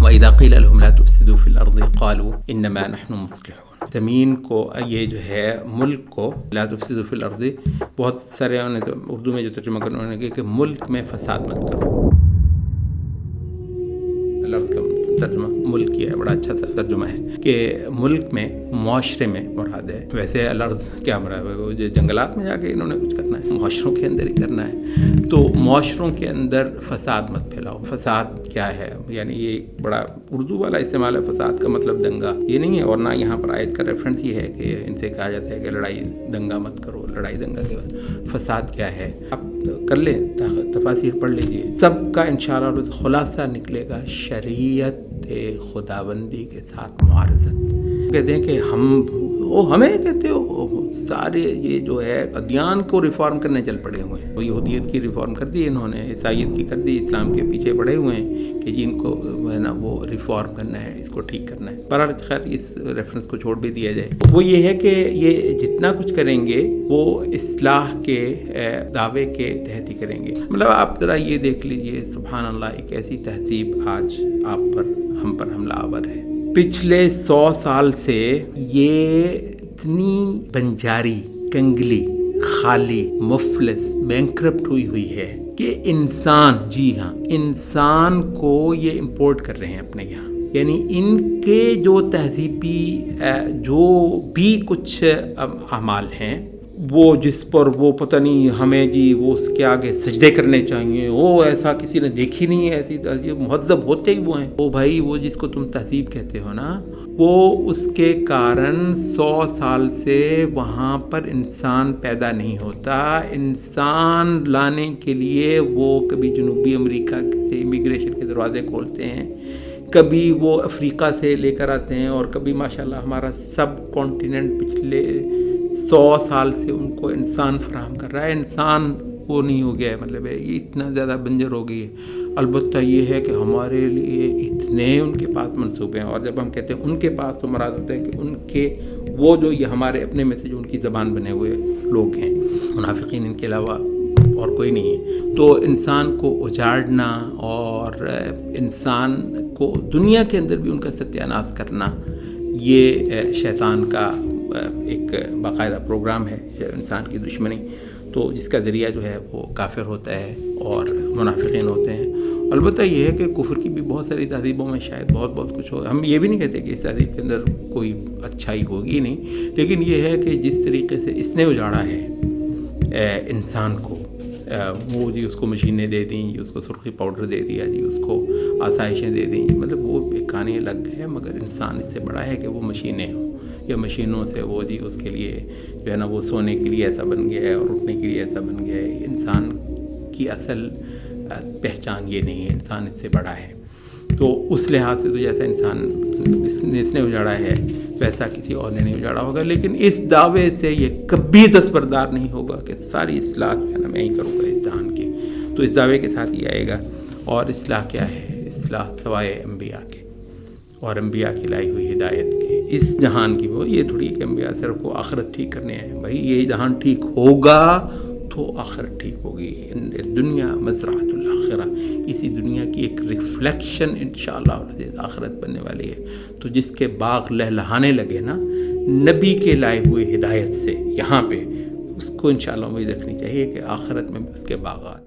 وَإِذَا قِيلَ لَهُمْ لَا تُفْسِدُوا فِي الْأَرْضِ قَالُوا إِنَّمَا نَحْنُ مُصْلِحُونَ. زمین کو یہ جو ہے ملک کو لا تفسدوا فی الارض، بہت سارے انہوں نے تو اردو میں جو ترجمہ کرنا انہوں نے کہا کہ ملک میں فساد مت کرو. لفظ کا ترجمہ ملک کیا ہے، بڑا اچھا سا ترجمہ ہے کہ ملک میں، معاشرے میں مراد ہے. ویسے الارض کیا مراد ہے؟ وہ جنگلات میں جا کے انہوں نے کچھ کرنا ہے، معاشروں کے اندر ہی کرنا ہے. تو معاشروں کے اندر فساد مت پھیلاؤ. فساد کیا ہے؟ یعنی یہ بڑا اردو والا استعمال ہے. فساد کا مطلب دنگا یہ نہیں ہے، اور نہ یہاں پر آیت کا ریفرنس یہ ہے کہ ان سے کہا جاتا ہے کہ لڑائی دنگا مت کرو. لڑائی دنگا کے بعد فساد کیا ہے آپ کر لیں، تفاسیر پڑھ لیجئے. سب کا انشاءاللہ خلاصہ نکلے گا شریعت خداوندی کے ساتھ معارضت. کہتے ہیں کہ ہمیں کہتے ہو سارے یہ جو ہے ادیان کو ریفارم کرنے چل پڑے ہوئے ہیں. یہودیت کی ریفارم کر دی انہوں نے، عیسائیت کی کر دی، اسلام کے پیچھے پڑے ہوئے ہیں کہ جن کو ہے نا وہ ریفارم کرنا ہے، اس کو ٹھیک کرنا ہے. بہرحال خیر اس ریفرنس کو چھوڑ بھی دیا جائے. وہ یہ ہے کہ یہ جتنا کچھ کریں گے وہ اصلاح کے دعوے کے تحت ہی کریں گے. مطلب آپ ذرا یہ دیکھ لیجئے سبحان اللہ، ایک ایسی تہذیب آج آپ پر ہم پر حملہ آور ہے. پچھلے 100 سال سے یہ اتنی بنجاری، کنگلی، خالی، مفلس، بینکرپٹ ہوئی ہے کہ انسان کو یہ امپورٹ کر رہے ہیں اپنے یہاں. یعنی ان کے جو تہذیبی جو بھی کچھ اعمال ہیں وہ جس پر وہ پتہ نہیں ہمیں وہ اس کے آگے سجدے کرنے چاہیے، وہ ایسا کسی نے دیکھی نہیں ہے ایسی تہذیب. مہذب ہوتے ہی وہ ہیں. وہ بھائی وہ جس کو تم تہذیب کہتے ہو نا، وہ اس کے کارن 100 سال سے وہاں پر انسان پیدا نہیں ہوتا. انسان لانے کے لیے وہ کبھی جنوبی امریکہ سے امیگریشن کے دروازے کھولتے ہیں، کبھی وہ افریقہ سے لے کر آتے ہیں، اور کبھی ماشاءاللہ ہمارا سب کانٹیننٹ پچھلے 100 سال سے ان کو انسان فراہم کر رہا ہے. انسان وہ نہیں ہو گیا ہے، مطلب ہے یہ اتنا زیادہ بنجر ہو گئی ہے. البتہ یہ ہے کہ ہمارے لیے اتنے ان کے پاس منصوبے ہیں، اور جب ہم کہتے ہیں ان کے پاس تو مراد ہوتا ہے کہ ان کے وہ جو یہ ہمارے اپنے میں سے جو ان کی زبان بنے ہوئے لوگ ہیں، منافقین ان کے علاوہ اور کوئی نہیں ہے. تو انسان کو اجاڑنا اور انسان کو دنیا کے اندر بھی ان کا ستیہ ناش کرنا، یہ شیطان کا ایک باقاعدہ پروگرام ہے، انسان کی دشمنی. تو جس کا ذریعہ جو ہے وہ کافر ہوتا ہے اور منافقین ہوتے ہیں. البتہ یہ ہے کہ کفر کی بھی بہت ساری تہذیبوں میں شاید بہت کچھ ہو. ہم یہ بھی نہیں کہتے کہ اس تہذیب کے اندر کوئی اچھائی ہوگی نہیں، لیکن یہ ہے کہ جس طریقے سے اس نے اجاڑا ہے انسان کو، وہ اس کو مشینیں دے دیں، اس کو سرخی پاؤڈر دے دیا، اس کو آسائشیں دے دیں، مطلب وہ ایک کہانی الگ ہے. مگر انسان اس سے بڑا ہے کہ وہ مشینیں ہوں، یا مشینوں سے وہ اس کے لیے جو ہے نا وہ سونے کے لیے ایسا بن گیا ہے اور اٹھنے کے لیے ایسا بن گیا ہے. انسان کی اصل پہچان یہ نہیں ہے، انسان اس سے بڑا ہے. تو اس لحاظ سے تو جیسا انسان اس نے اجاڑا ہے ویسا کسی اور نے نہیں اجاڑا ہوگا. لیکن اس دعوے سے یہ کبھی دستبردار نہیں ہوگا کہ ساری اصلاح جو ہے نا میں ہی کروں گا اس جہان کی. تو اس دعوے کے ساتھ یہ آئے گا. اور اصلاح کیا ہے؟ اصلاح سوائے انبیاء کے اور انبیاء کی لائی ہوئی ہدایت کے اس جہان کی. وہ یہ تھوڑی کہ انبیاء صرف کو آخرت ٹھیک کرنے ہیں. بھائی یہ جہان ٹھیک ہوگا تو آخرت ٹھیک ہوگی. دنیا مزرعۃ الآخرہ، اسی دنیا کی ایک ریفلیکشن انشاءاللہ آخرت بننے والی ہے. تو جس کے باغ لہلہانے لگے نا نبی کے لائے ہوئے ہدایت سے یہاں پہ، اس کو انشاءاللہ امید رکھنی چاہیے کہ آخرت میں بھی اس کے باغات ہیں.